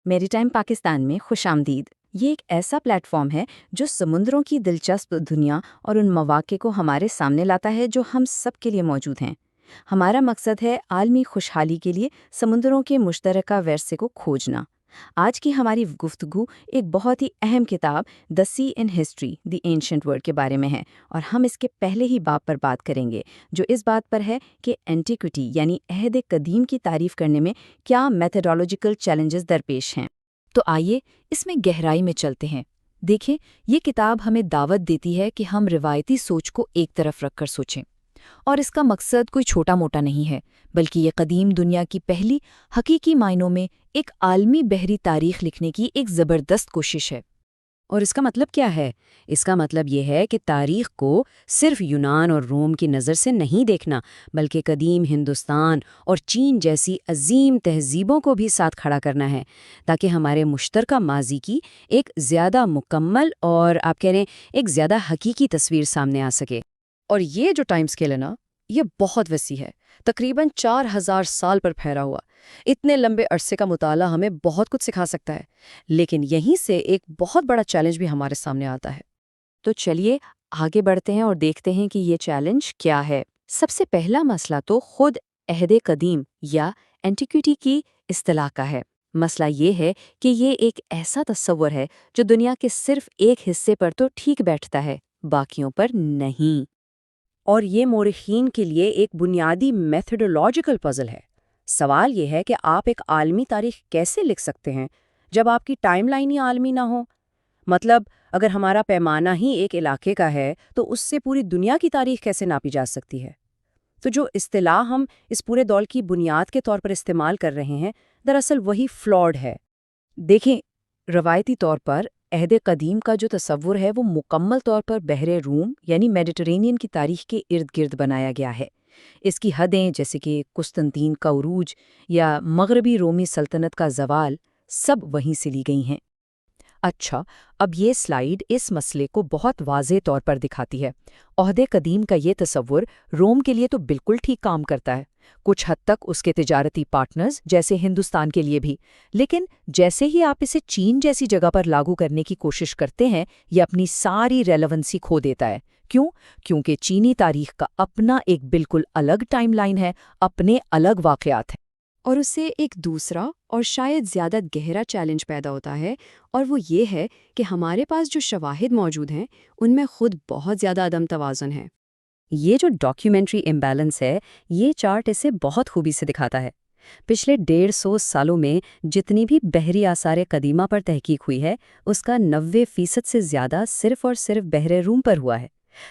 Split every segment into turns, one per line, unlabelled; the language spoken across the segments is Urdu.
میری ٹائم پاکستان میں خوش آمدید۔ یہ ایک ایسا پلیٹ فارم ہے جو سمندروں کی دلچسپ دنیا اور ان مواقع کو ہمارے سامنے لاتا ہے جو ہم سب کے لیے موجود ہیں۔ ہمارا مقصد ہے عالمی خوشحالی کے لیے سمندروں کے مشترکہ ورثے کو کھوجنا۔ آج کی ہماری گفتگو ایک بہت ہی اہم کتاب the sea in history the ancient world کے بارے میں ہے، اور ہم اس کے پہلے ہی باب پر بات کریں گے جو اس بات پر ہے کہ اینٹیکوٹی یعنی عہد قدیم کی تعریف کرنے میں کیا میتھڈولوجیکل چیلنجز درپیش ہیں۔
تو آئیے اس میں گہرائی میں چلتے ہیں۔ دیکھیں، یہ کتاب ہمیں دعوت دیتی ہے کہ ہم روایتی سوچ کو ایک طرف رکھ کر سوچیں، اور اس کا مقصد کوئی چھوٹا موٹا نہیں ہے، بلکہ یہ قدیم دنیا کی پہلی حقیقی معنوں میں ایک عالمی بحری تاریخ لکھنے کی ایک زبردست کوشش ہے۔
اور اس کا مطلب کیا ہے؟ اس کا مطلب یہ ہے کہ تاریخ کو صرف یونان اور روم کی نظر سے نہیں دیکھنا، بلکہ قدیم ہندوستان اور چین جیسی عظیم تہذیبوں کو بھی ساتھ کھڑا کرنا ہے، تاکہ ہمارے مشترکہ ماضی کی ایک زیادہ مکمل اور آپ کہہ رہے ہیں ایک زیادہ حقیقی تصویر سامنے آ سکے۔
اور یہ جو ٹائم سکیل ہے نا، یہ بہت وسیع ہے، تقریباً 4000 سال پر پھیلا ہوا۔ اتنے لمبے عرصے کا مطالعہ ہمیں بہت کچھ سکھا سکتا ہے، لیکن یہیں سے ایک بہت بڑا چیلنج بھی ہمارے سامنے آتا ہے۔
تو چلیے آگے بڑھتے ہیں اور دیکھتے ہیں کہ یہ چیلنج کیا ہے۔ سب سے پہلا مسئلہ تو خود عہد قدیم یا اینٹیکوٹی کی اصطلاح کا ہے۔ مسئلہ یہ ہے کہ یہ ایک ایسا تصور ہے جو دنیا کے صرف ایک حصے پر تو ٹھیک بیٹھتا ہے، باقیوں پر نہیں۔
اور یہ مورخین کے لیے ایک بنیادی میتھڈولوجیکل پزل ہے۔ سوال یہ ہے کہ آپ ایک عالمی تاریخ کیسے لکھ سکتے ہیں جب آپ کی ٹائم لائن ہی عالمی نہ ہو؟ مطلب اگر ہمارا پیمانہ ہی ایک علاقے کا ہے تو اس سے پوری دنیا کی تاریخ کیسے ناپی جا سکتی ہے؟ تو جو اصطلاح ہم اس پورے دور کی بنیاد کے طور پر استعمال کر رہے ہیں، دراصل وہی فلاڈ ہے۔
دیکھیں، روایتی طور پر عہد قدیم کا جو تصور ہے وہ مکمل طور پر بحر روم یعنی میڈیٹرینین کی تاریخ کے ارد گرد بنایا گیا ہے۔ اس کی حدیں جیسے کہ قسطنطین کا عروج یا مغربی رومی سلطنت کا زوال سب وہیں سے لی گئی ہیں۔ اچھا، اب یہ سلائیڈ اس مسئلے کو بہت واضح طور پر دکھاتی ہے۔ عہد قدیم کا یہ تصور روم کے لیے تو بالکل ٹھیک کام کرتا ہے، کچھ حد تک اس کے تجارتی پارٹنرز جیسے ہندوستان کے لیے بھی، لیکن جیسے ہی آپ اسے چین جیسی جگہ پر لاگو کرنے کی کوشش کرتے ہیں، یہ اپنی ساری ریلیونسی کھو دیتا ہے۔ کیوں؟ کیونکہ چینی تاریخ کا اپنا ایک بالکل الگ ٹائم لائن ہے، اپنے الگ واقعات ہیں۔
اور اس سے ایک دوسرا اور شاید زیادہ گہرا چیلنج پیدا ہوتا ہے، اور وہ یہ ہے کہ ہمارے پاس جو شواہد موجود ہیں ان میں خود بہت زیادہ عدم توازن ہے۔
یہ جو ڈاکیومنٹری امبیلنس ہے، یہ چارٹ اسے بہت خوبی سے دکھاتا ہے۔ پچھلے 150 سالوں میں جتنی بھی بحری آثار قدیمہ پر تحقیق ہوئی ہے، اس کا 90% سے زیادہ صرف اور صرف بحر روم پر ہوا ہے۔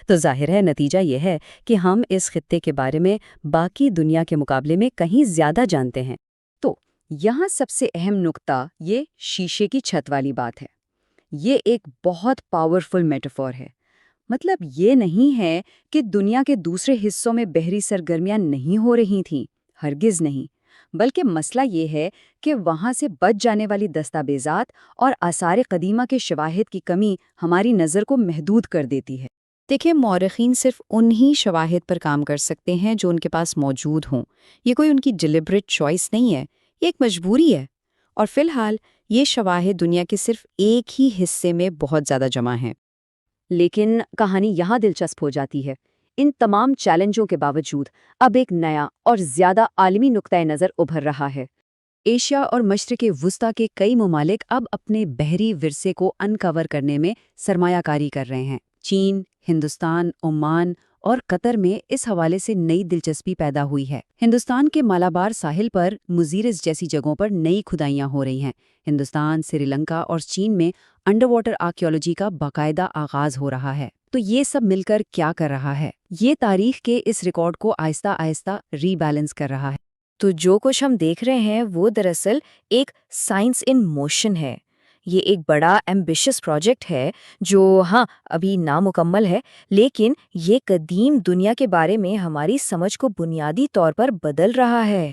تو ظاہر ہے نتیجہ یہ ہے کہ ہم اس خطے کے بارے میں باقی دنیا کے مقابلے میں کہیں زیادہ جانتے ہیں۔ تو یہاں سب سے اہم نقطہ یہ شیشے کی چھت والی بات ہے۔ یہ ایک بہت پاورفل میٹافور ہے۔ مطلب یہ نہیں ہے کہ دنیا کے دوسرے حصوں میں بحری سرگرمیاں نہیں ہو رہی تھیں، ہرگز نہیں، بلکہ مسئلہ یہ ہے کہ وہاں سے بچ جانے والی دستاویزات اور آثار قدیمہ کے شواہد کی کمی ہماری نظر کو محدود کر دیتی ہے۔
دیکھیں، مورخین صرف انہی شواہد پر کام کر سکتے ہیں جو ان کے پاس موجود ہوں۔ یہ کوئی ان کی ڈیلیبریٹ چوائس نہیں ہے، یہ ایک مجبوری ہے۔ اور فی الحال یہ شواہد دنیا کے صرف ایک ہی حصے میں بہت زیادہ جمع ہیں۔
لیکن کہانی یہاں دلچسپ ہو جاتی ہے۔ ان تمام چیلنجوں کے باوجود اب ایک نیا اور زیادہ عالمی نقطۂ نظر ابھر رہا ہے۔ ایشیا اور مشرق وسطیٰ کے کئی ممالک اب اپنے بحری ورثے کو انکور کرنے میں سرمایہ کاری کر رہے ہیں۔ چین، ہندوستان، عمان اور قطر میں اس حوالے سے نئی دلچسپی پیدا ہوئی ہے۔ ہندوستان کے مالابار ساحل پر مزیرس جیسی جگہوں پر نئی کھدائیاں ہو رہی ہیں۔ ہندوستان، سری لنکا اور چین میں انڈر واٹر آرکیالوجی کا باقاعدہ آغاز ہو رہا ہے۔ تو یہ سب مل کر کیا کر رہا ہے؟ یہ تاریخ کے اس ریکارڈ کو آہستہ آہستہ ری بیلنس کر رہا ہے۔
تو جو کچھ ہم دیکھ رہے ہیں وہ دراصل ایک سائنس ان موشن ہے۔ یہ ایک بڑا ایمبیشس پروجیکٹ ہے جو ابھی نامکمل ہے، لیکن یہ قدیم دنیا کے بارے میں ہماری سمجھ کو بنیادی طور پر بدل رہا ہے۔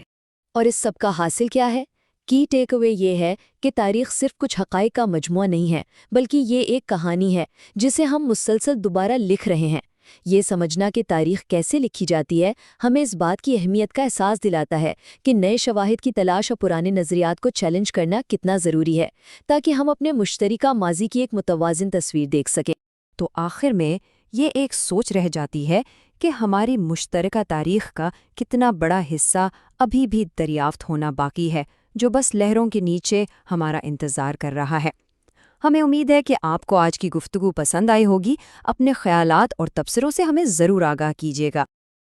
اور اس سب کا حاصل کیا ہے؟ کی ٹیک اوے یہ ہے کہ تاریخ صرف کچھ حقائق کا مجموعہ نہیں ہے، بلکہ یہ ایک کہانی ہے جسے ہم مسلسل دوبارہ لکھ رہے ہیں۔
یہ سمجھنا کہ تاریخ کیسے لکھی جاتی ہے ہمیں اس بات کی اہمیت کا احساس دلاتا ہے کہ نئے شواہد کی تلاش اور پرانے نظریات کو چیلنج کرنا کتنا ضروری ہے تاکہ ہم اپنے مشترکہ ماضی کی ایک متوازن تصویر دیکھ سکیں۔
تو آخر میں یہ ایک سوچ رہ جاتی ہے کہ ہماری مشترکہ تاریخ کا کتنا بڑا حصہ ابھی بھی دریافت ہونا باقی ہے، جو بس لہروں کے نیچے ہمارا انتظار کر رہا ہے۔ ہمیں امید ہے کہ آپ کو آج کی گفتگو پسند آئی ہوگی۔ اپنے خیالات اور تبصروں سے ہمیں ضرور آگاہ کیجیے گا۔